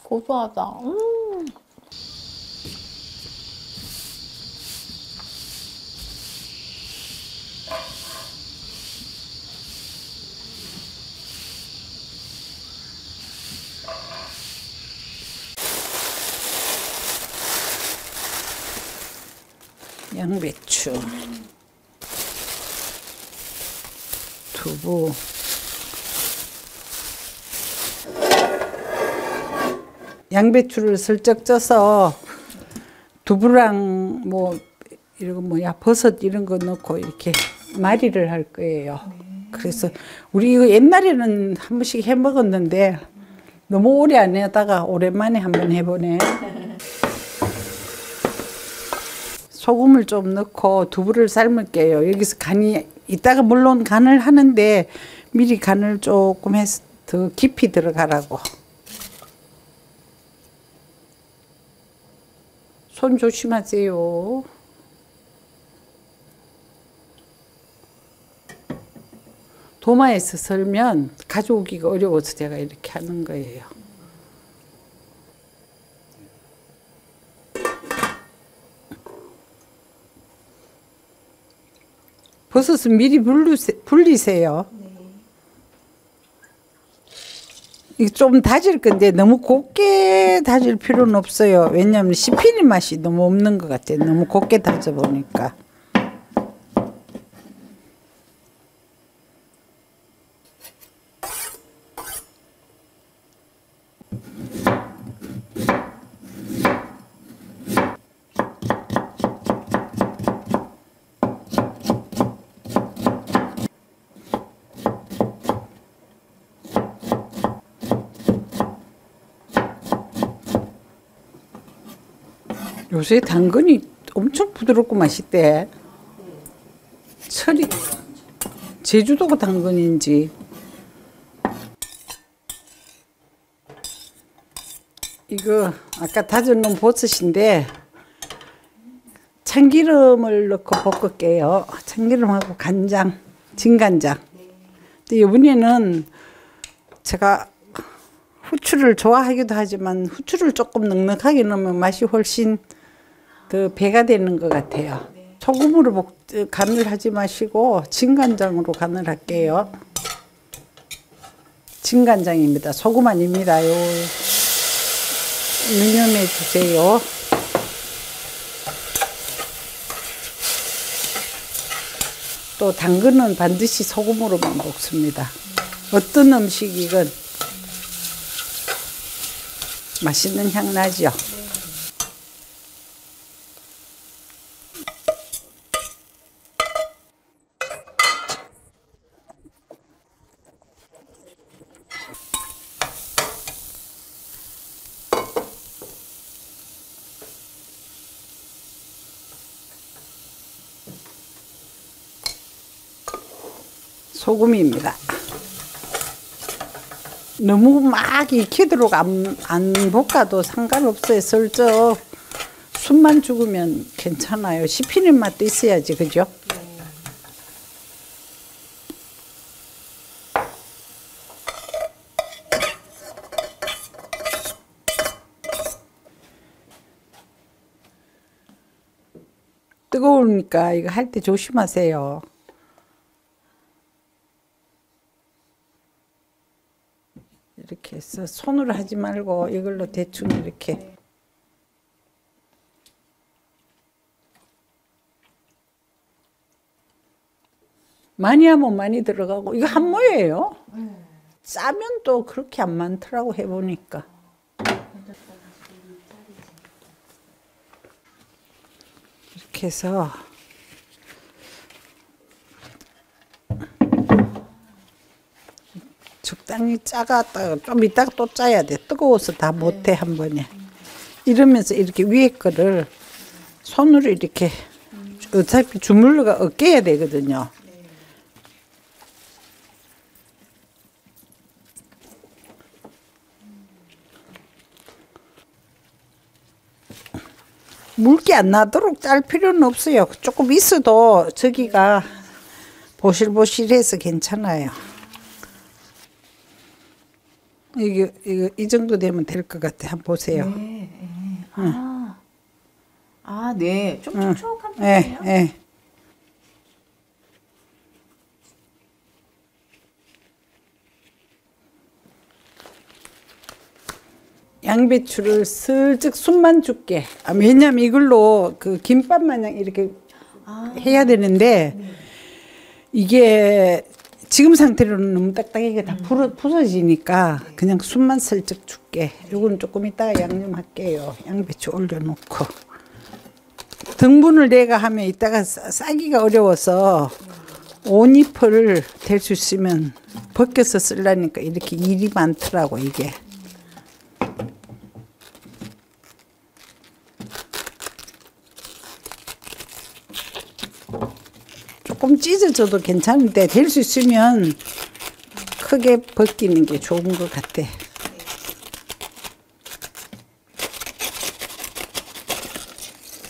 고소하다. 양배추, 두부, 양배추를 슬쩍 쪄서 두부랑 뭐 이런 뭐야 버섯 이런 거 넣고 이렇게 말이를 할 거예요. 그래서 우리 이거 옛날에는 한 번씩 해 먹었는데 너무 오래 안 하다가 오랜만에 한번 해보네. 소금을 좀 넣고 두부를 삶을게요. 여기서 간이 이따가 물론 간을 하는데 미리 간을 조금 해서 더 깊이 들어가라고. 손 조심하세요. 도마에서 썰면 가져오기가 어려워서 제가 이렇게 하는 거예요. 버섯은 미리 불리세요. 이거 좀 다질 건데 너무 곱게 다질 필요는 없어요. 왜냐하면 씹히는 맛이 너무 없는 것 같아요. 너무 곱게 다져 보니까. 요새 당근이 엄청 부드럽고 맛있대. 철이 제주도가 당근인지. 이거 아까 다져놓은 버섯인데 참기름을 넣고 볶을게요. 참기름하고 간장, 진간장. 근데 이번에는 제가 후추를 좋아하기도 하지만 후추를 조금 넉넉하게 넣으면 맛이 훨씬 더 배가 되는 것 같아요. 소금으로 간을 하지 마시고 진간장으로 간을 할게요. 진간장입니다. 소금 아닙니다요. 유념해 주세요. 또 당근은 반드시 소금으로만 볶습니다. 어떤 음식이건 맛있는 향 나죠. 소금입니다. 너무 막 익히도록 안 볶아도 상관없어요. 슬쩍 숨만 죽으면 괜찮아요. 씹히는 맛도 있어야지, 그죠? 뜨거우니까 이거 할 때 조심하세요. 이렇게 해서 손으로 하지 말고 이걸로 대충 이렇게. 많이 하면 많이 들어가고. 이거 한 모예요. 짜면 또 그렇게 안 많더라고 해보니까. 이렇게 해서 적당히 짜갔다가 좀 이따가 또 짜야 돼. 뜨거워서 다 못해 한 번에. 이러면서 이렇게 위에 거를 손으로 이렇게 어차피 주물러가 으깨야 되거든요. 물기 안 나도록 짤 필요는 없어요. 조금 있어도 저기가 보실보실해서 괜찮아요. 이거 이 정도 되면 될 것 같아. 한번 보세요. 네. 네. 네. 좀 촉촉한 네, 편이에요? 네. 양배추를 슬쩍 숨만 죽게. 왜냐면 이걸로 그 김밥 마냥 이렇게 해야 되는데 이게 지금 상태로는 너무 딱딱하게 다 부서지니까 그냥 숨만 슬쩍 죽게. 요거는 조금 이따가 양념할게요. 양배추 올려놓고. 등분을 내가 하면 이따가 싸기가 어려워서 옷잎을 댈 수 있으면 벗겨서 쓰려니까 이렇게 일이 많더라고 이게. 조금 찢어져도 괜찮은데 될 수 있으면 크게 벗기는 게 좋은 것 같아.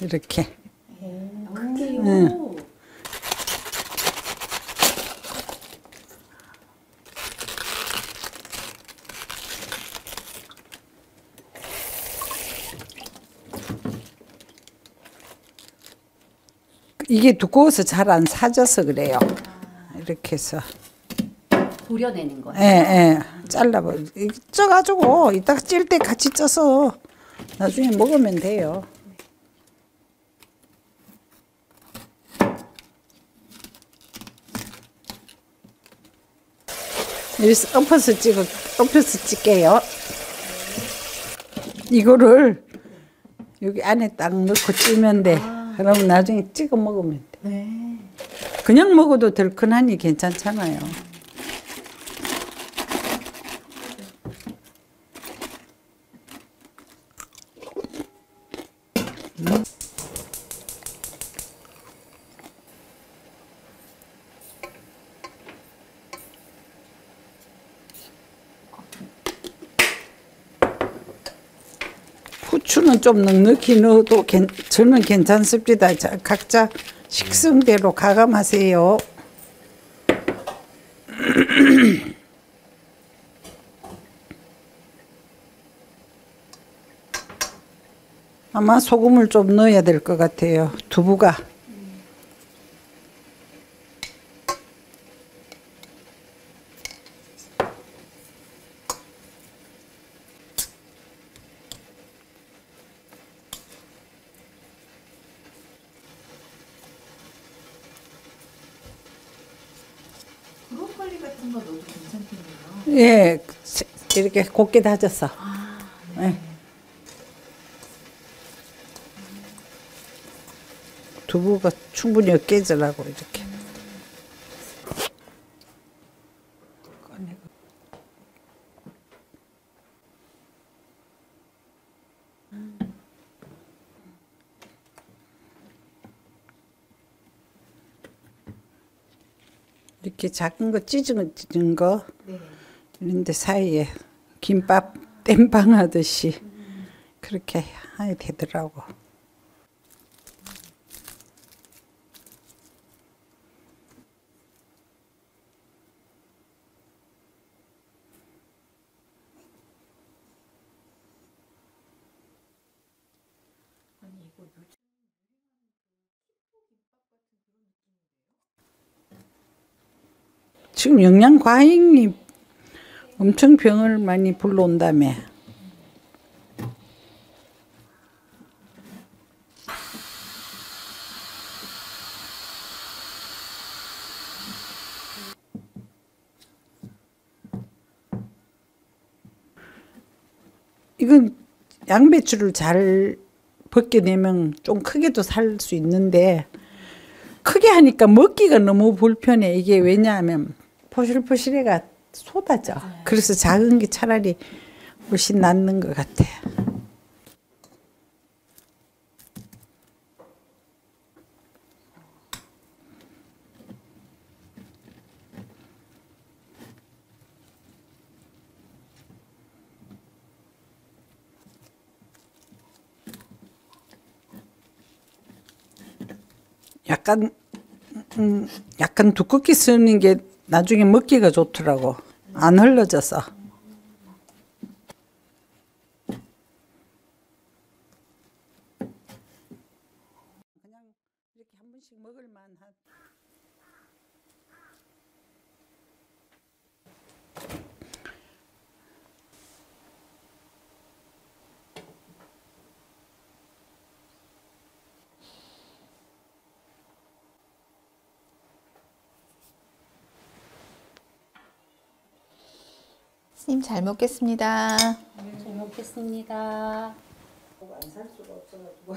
이렇게. 크게요? 이게 두꺼워서 잘 안 사져서 그래요. 이렇게 해서. 도려내는 거예요? 예, 예. 잘라버. 쪄가지고 이따가 찔 때 같이 쪄서 나중에 먹으면 돼요. 여기서 엎어서 찔게요. 이거를 여기 안에 딱 넣고 찌면 돼. 그러면 나중에 찍어 먹으면 돼. 네. 그냥 먹어도 덜큰하니 괜찮잖아요. 후추는 좀 넉넉히 넣어도 저는 괜찮습니다. 자, 각자 식성대로 가감하세요. 아마 소금을 좀 넣어야 될 것 같아요. 두부가. 브로콜리 같은 거 넣어도 괜찮겠네요. 예, 이렇게 곱게 다져서. 네. 예. 두부가 충분히 으깨지라고 이렇게. 이렇게 작은 거 찢은 거 네. 이런데 사이에 김밥 땜빵 하듯이 그렇게 해야 되더라고. 아니 이거 요즘 지금 영양 과잉이 엄청 병을 많이 불러온다며. 이건 양배추를 잘 벗겨내면 좀 크게도 살 수 있는데 크게 하니까 먹기가 너무 불편해. 이게 왜냐하면 포실포실해가 쏟아져. 그래서 작은 게 차라리 훨씬 낫는 것 같아. 약간 두껍게 쓰는 게 나중에 먹기가 좋더라고. 안 흘러져서. 스님 잘 먹겠습니다. 잘 먹겠습니다. 안 살 수가 없어가지고.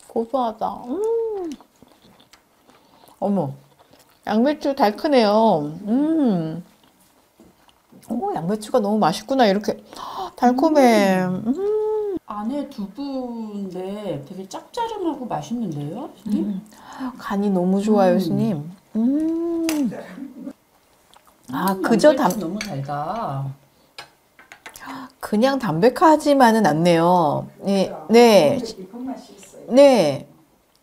고소하다. 어머, 양배추 달큰해요. 오, 양배추가 너무 맛있구나. 이렇게 달콤해. 안에 두부인데 되게 짭짜름하고 맛있는데요, 스님? 간이 너무 좋아요, 스님. 아, 그저 양배추 너무 달다. 그냥 담백하지만은 않네요. 네, 네, 깊은 맛이 있어요. 네.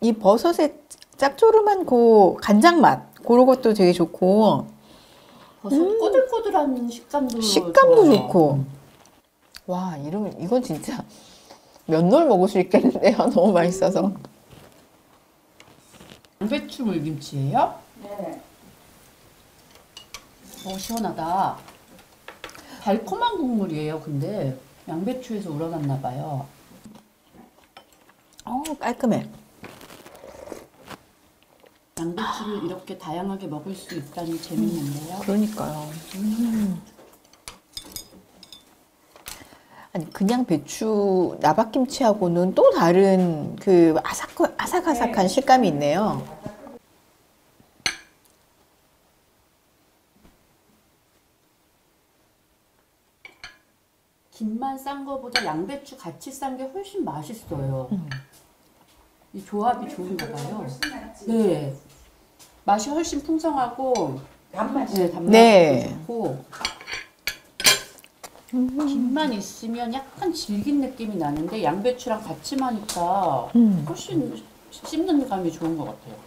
이 버섯의 짭조름한 그 간장 맛, 그런 것도 되게 좋고, 버섯 꼬들꼬들한 식감도 식감도 좋아요. 좋고. 와, 이건 진짜 몇 놀 먹을 수 있겠는데요. 너무 맛있어서. 양배추 물김치예요? 네. 시원하다. 달콤한 국물이에요. 근데 양배추에서 우러났나 봐요. 깔끔해. 양배추를 이렇게 다양하게 먹을 수 있다니 재밌는데요. 그러니까요. 아니, 그냥 배추 나박김치하고는 또 다른 그 아삭아삭한 식감이 있네요. 김만 싼 거보다 양배추 같이 싼 게 훨씬 맛있어요. 이 조합이 좋은가 봐요. 네. 맛이 훨씬 풍성하고 단맛이. 네, 단맛도 네. 좋고 김만 있으면 약간 질긴 느낌이 나는데 양배추랑 같이 마니까 훨씬 씹는 감이 좋은 것 같아요.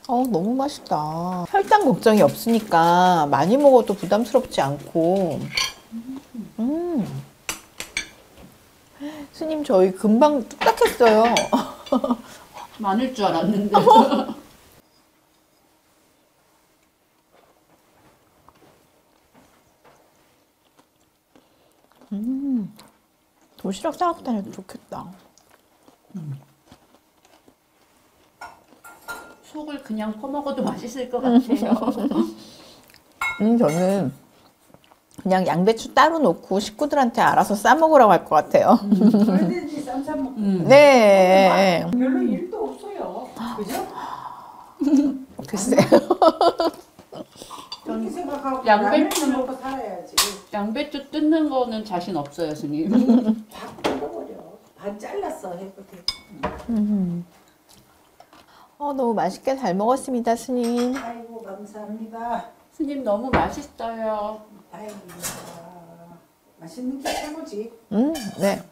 너무 맛있다. 혈당 걱정이 없으니까 많이 먹어도 부담스럽지 않고. 스님, 저희 금방 뚝딱했어요. 많을 줄 알았는데. 도시락 싸갖고 다녀도 좋겠다. 속을 그냥 퍼먹어도 맛있을 것 같아요. 저는 그냥 양배추 따로 놓고 식구들한테 알아서 싸 먹으라고 할 것 같아요. 얼든지 쌈싸 먹고. 네. 별로 일도 없어요. 그죠? 글쎄. 그렇게 생각하고 양배추 라면을 먹고 살아야지. 양배추 뜯는 거는 자신 없어요, 스님. 밥 뜯어버려. 반 잘랐어 해보게. 너무 맛있게 잘 먹었습니다, 스님. 아이고 감사합니다. 스님 너무 맛있어요. 다행입니다. 맛있는 게 최고지. 네.